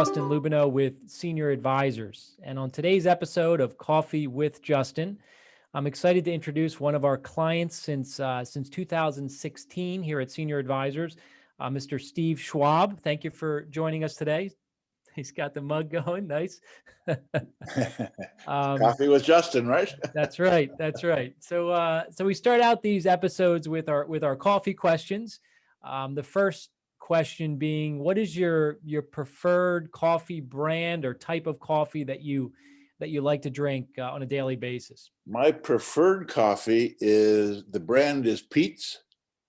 Justin Lubino with Senior Advisors. And on today's episode of Coffee with Justin, I'm excited to introduce one of our clients since 2016 here at Senior Advisors, Mr. Steve Schwab. Thank you for joining us today. He's got the mug going. Nice. Coffee with Justin, right? That's right. That's right. So we start out these episodes with our coffee questions. The first question being, what is your preferred coffee brand or type of coffee that you like to drink on a daily basis? My preferred coffee is, the brand is Peet's.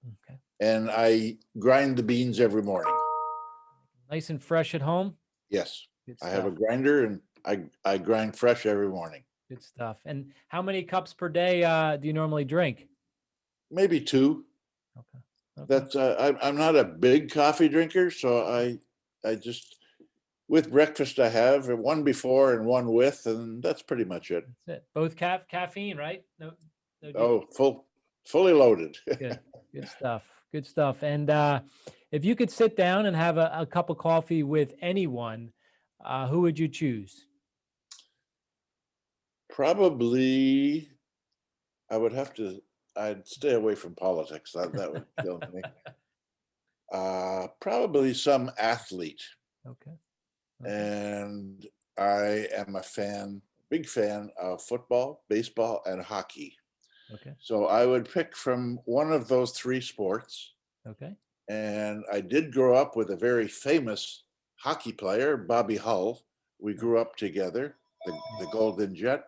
Okay. And I grind the beans every morning. Nice and fresh at home? Yes. Good I have a stuff. grinder and I grind fresh every morning. Good stuff. And how many cups per day do you normally drink? Maybe 2. Okay. Okay. That's I'm not a big coffee drinker, so I just, with breakfast I have one before and one with, and that's pretty much it. That's it. Both caffeine, right? No Fully loaded. Good stuff. Good stuff. And if you could sit down and have a cup of coffee with anyone, who would you choose? Probably, I'd stay away from politics. That would kill me. Probably some athlete. Okay. And I am big fan of football, baseball, and hockey. Okay. So I would pick from one of those 3 sports. Okay. And I did grow up with a very famous hockey player, Bobby Hull. We grew up together, the Golden Jet.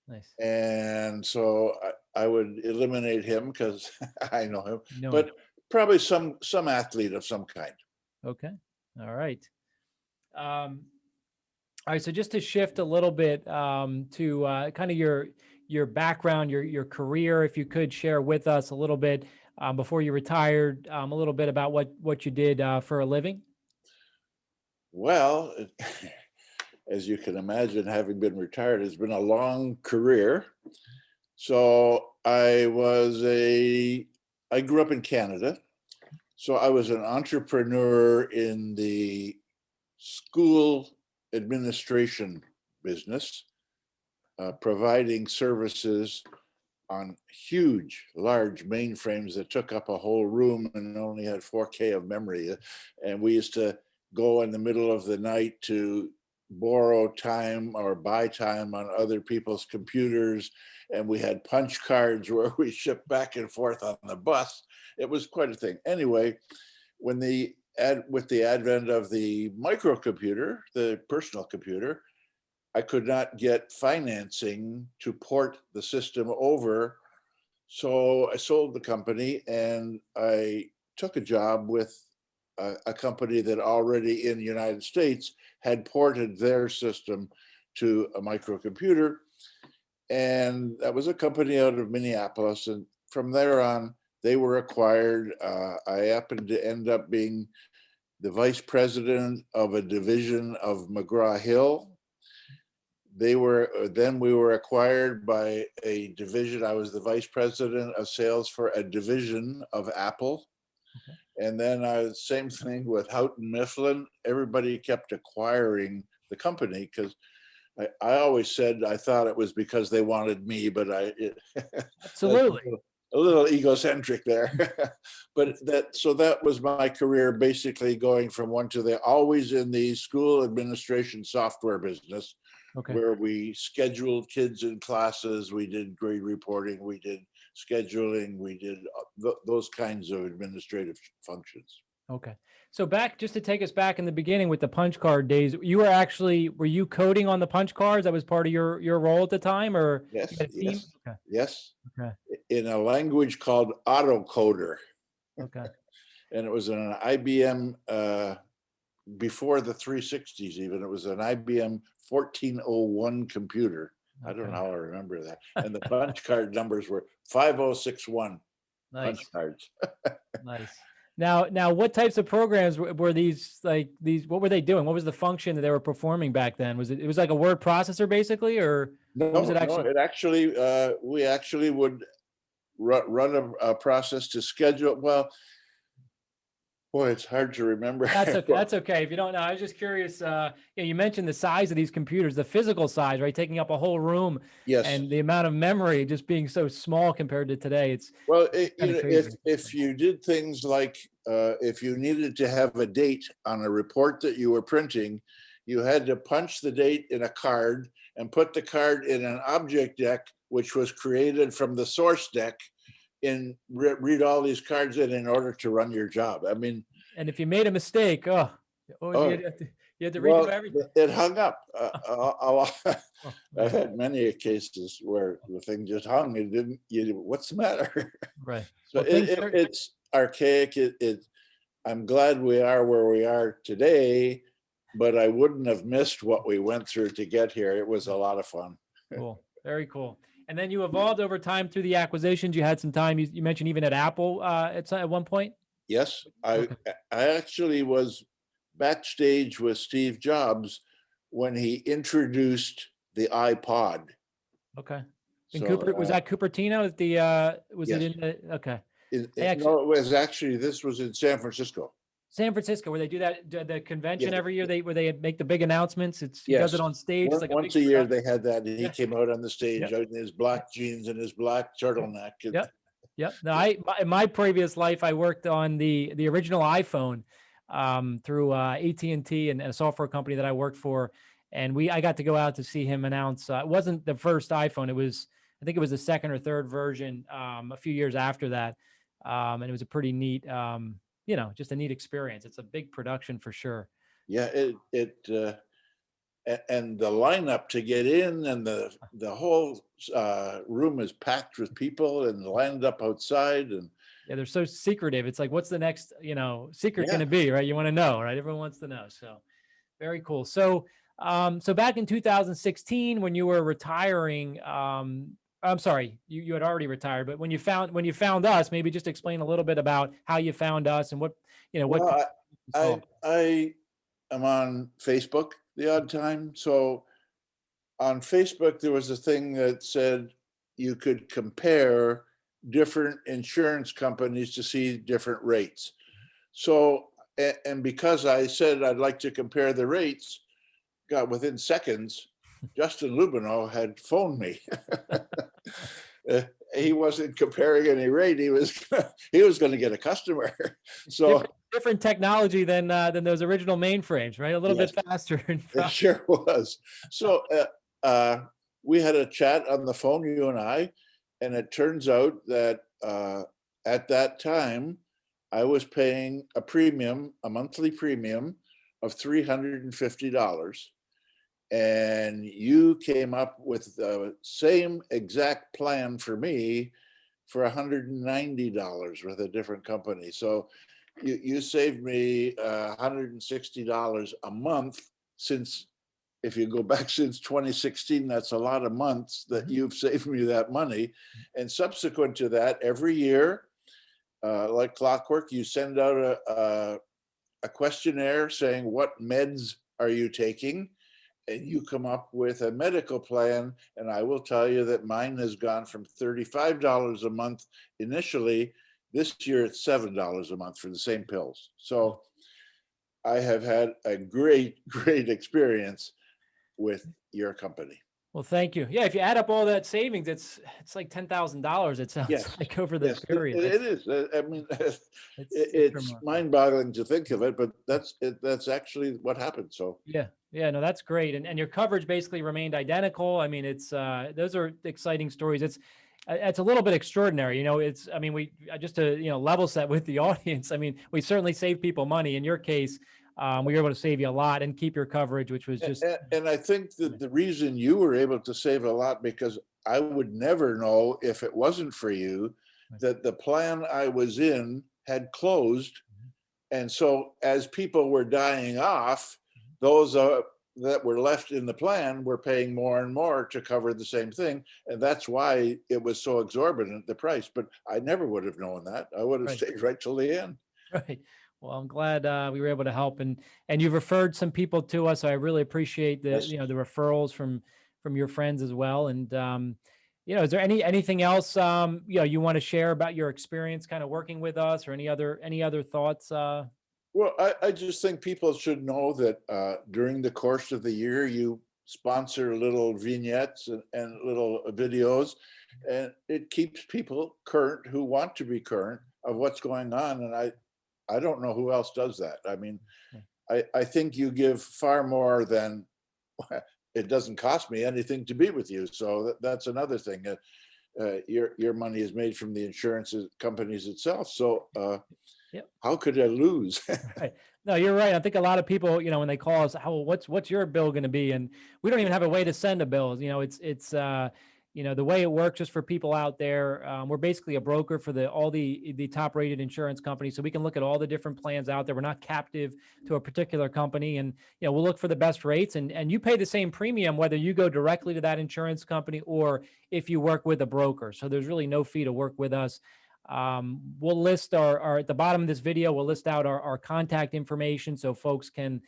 Nice. And so I would eliminate him because I know him. But probably some athlete of some kind. Okay. All right. All right. So just to shift a little bit to kind of your background, your career, if you could share with us a little bit before you retired, a little bit about what you did for a living. Well, as you can imagine, having been retired, it's been a long career. So I grew up in Canada. So I was an entrepreneur in the school administration business, providing services on large mainframes that took up a whole room and only had 4K of memory. And we used to go in the middle of the night to borrow time or buy time on other people's computers. And we had punch cards where we shipped back and forth on the bus. It was quite a thing. Anyway, with the advent of the microcomputer, the personal computer, I could not get financing to port the system over. So I sold the company and I took a job with a company that already in the United States had ported their system to a microcomputer. And that was a company out of Minneapolis. And from there on, they were acquired. I happened to end up being the vice president of a division of McGraw-Hill. We were acquired by a division. I was the vice president of sales for a division of Apple. Okay. And then same thing with Houghton Mifflin. Everybody kept acquiring the company because I always said I thought it was because they wanted me, but absolutely a little egocentric there. But that was my career, basically going from one to the, always in the school administration software business. Okay. Where we scheduled kids in classes, we did grade reporting, we did scheduling, we did those kinds of administrative functions. Okay. So just to take us back in the beginning with the punch card days, were you coding on the punch cards? That was part of your role at the time, or? Yes. You had a team? Yes. Okay. Yes. Okay. In a language called autocoder. Okay. And it was an IBM, before the 360s even, it was an IBM 1401 computer. Okay. I don't know how I remember that. And the punch card numbers were 5061. Nice. Punch cards. Nice. Now, what types of programs were these? What were they doing? What was the function that they were performing back then? It was like a word processor basically, or no? Was it actually? No, it actually we actually would run a process to schedule. Well, Boy, it's hard to remember. That's okay. That's okay. If you don't know, I was just curious. You mentioned the size of these computers, the physical size, right? Taking up a whole room, Yes. and the amount of memory just being so small compared to today. It's Well, kind of crazy. if you did things like if you needed to have a date on a report that you were printing, you had to punch the date in a card and put the card in an object deck, which was created from the source deck, and read all these cards in order to run your job. I mean, And if you made a mistake, you oh, had to redo well, everything. it hung up. Oh, I've man. had many cases where the thing just hung. It didn't. What's the matter? Right. So Well, things start. it's archaic. I'm glad we are where we are today, but I wouldn't have missed what we went through to get here. It was a lot of fun. Cool. Very cool. And then you evolved over time through the acquisitions. You had some time. You mentioned even at Apple at one point. Yes, Okay. I actually was backstage with Steve Jobs when he introduced the iPod. Okay. And So Was that Cupertino? Was it yes, in the, okay. I actually, no, it was actually this was in San Francisco. San Francisco, where they do the Yes, convention every year, where they make the big announcements. He does it yes. on stage. It's like a Once big a year production. they had that, and he Yeah. came out on the stage Yep. out in his black jeans and his black Yep. turtleneck. Yep. Yep. No, in my previous life, I worked on the original iPhone through AT&T and a software company that I worked for, and I got to go out to see him announce. It wasn't the first iPhone; I think it was the second or third version. A few years after that, and it was a pretty neat, just a neat experience. It's a big production for sure. Yeah, and the lineup to get in, and the whole room is packed with people and lined up outside, and Yeah, they're so secretive. It's like, what's the next, secret going yeah. to be, right? You want to know, right? Everyone wants to know. So very cool. So back in 2016, when you were retiring, I'm sorry, you had already retired, but when you found us, maybe just explain a little bit about how you found us and what Well, you saw. I am on Facebook the odd time. So on Facebook, there was a thing that said you could compare different insurance companies to see different rates. So, and because I said I'd like to compare the rates, God, within seconds, Justin Lubino had phoned me. Uh, he wasn't comparing any rate. He was going to get a customer. So Different technology than those original mainframes, right? A little yes, bit faster. it sure was. So we had a chat on the phone, you and I, and it turns out that at that time I was paying a monthly premium of $350. And you came up with the same exact plan for me for $190 with a different company. So you saved me $160 a month. Since if you go back since 2016, that's a lot of months that you've saved me that money. And subsequent to that, every year, like clockwork, you send out a questionnaire saying, what meds are you taking? And you come up with a medical plan. And I will tell you that mine has gone from $35 a month initially. This year it's $7 a month for the same pills. So I have had a great, great experience with your company. Well, thank you. Yeah, if you add up all that savings, it's like $10,000. It sounds Yes, like over the yes, period. it is. I mean, It's it's remarkable. mind-boggling to think of it, but that's actually what happened. So Yeah. Yeah, no, that's great. And your coverage basically remained identical. I mean, it's those are exciting stories. It's a little bit extraordinary. I mean, just to, level set with the audience. I mean, we certainly save people money. In your case, we were able to save you a lot and keep your coverage, which was just and I think that the reason you were able to save a lot, because I would never know if it wasn't for you, that the plan I was in had closed. And so as people were dying off, those that were left in the plan were paying more and more to cover the same thing. And that's why it was so exorbitant, the price. But I never would have known that. I would have right. stayed right till the end. Right. Well, I'm glad we were able to help, and you've referred some people to us. So I really appreciate Yes. the referrals from your friends as well. And is there anything else you want to share about your experience, kind of working with us, or any other thoughts? Well, I just think people should know that during the course of the year, you sponsor little vignettes and little videos, and it keeps people current who want to be current of what's going on. And I don't know who else does that. I mean, Yeah. I think you give far more than it doesn't cost me anything to be with you. So that's another thing. Your money is made from the insurance companies itself. So Yep. how could I lose? Right. No, you're right. I think a lot of people, when they call us, how what's your bill going to be? And we don't even have a way to send a bill. The way it works just for people out there. We're basically a broker for all the top rated insurance companies, so we can look at all the different plans out there. We're not captive to a particular company, and we'll look for the best rates. And you pay the same premium whether you go directly to that insurance company or if you work with a broker. So there's really no fee to work with us. We'll list our at the bottom of this video, we'll list out our contact information so folks can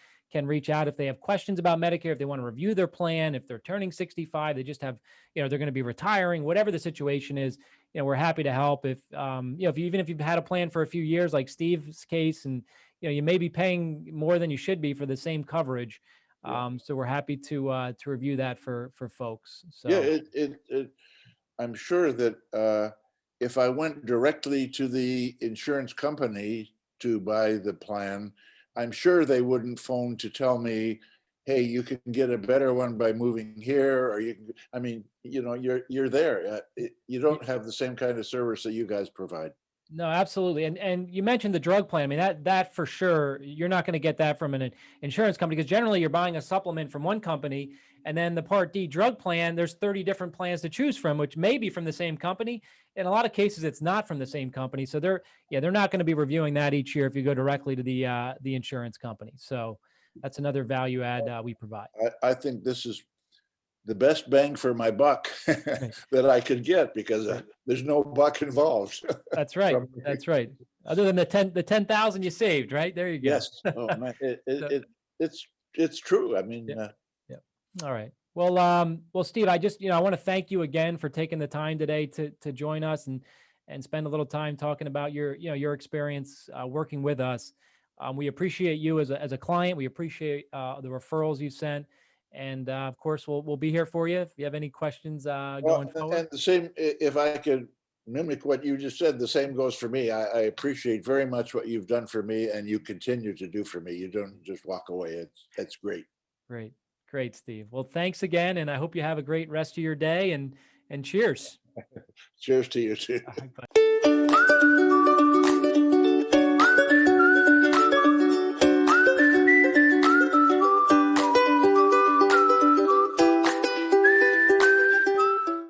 reach out if they have questions about Medicare, if they want to review their plan, if they're turning 65, they just have, they're going to be retiring, whatever the situation is, we're happy to help. Even if you've had a plan for a few years, like Steve's case, and you may be paying more than you should be for the same coverage. Yeah. So we're happy to review that for folks. Yeah, So I'm sure that if I went directly to the insurance company to buy the plan, I'm sure they wouldn't phone to tell me, "Hey, you can get a better one by moving here," or you can. I mean, you're there. You don't have the same kind of service that you guys provide. No, absolutely. And you mentioned the drug plan. I mean, that for sure, you're not going to get that from an insurance company, because generally you're buying a supplement from one company, and then the Part D drug plan, there's 30 different plans to choose from, which may be from the same company. In a lot of cases, it's not from the same company. So they're not going to be reviewing that each year if you go directly to the insurance company. So that's another value add we provide. I think this is the best bang for my buck Right. that I could get, because Right. there's no buck involved. That's right. From That's right. Other than the 10,000 you saved, right? There you go. yes, oh man, So, it's it's true. I mean, yeah. Yeah. All right. Well, Steve, I want to thank you again for taking the time today to join us and spend a little time talking about your experience working with us. We appreciate you as a client. We appreciate the referrals you sent, and of course, we'll be here for you if you have any questions well, going forward. and the same, if I could mimic what you just said, the same goes for me. I appreciate very much what you've done for me, and you continue to do for me. You don't just walk away. It's great. Great, great, Steve. Well, thanks again, and I hope you have a great rest of your day. And cheers. Cheers to you too. All right, bye.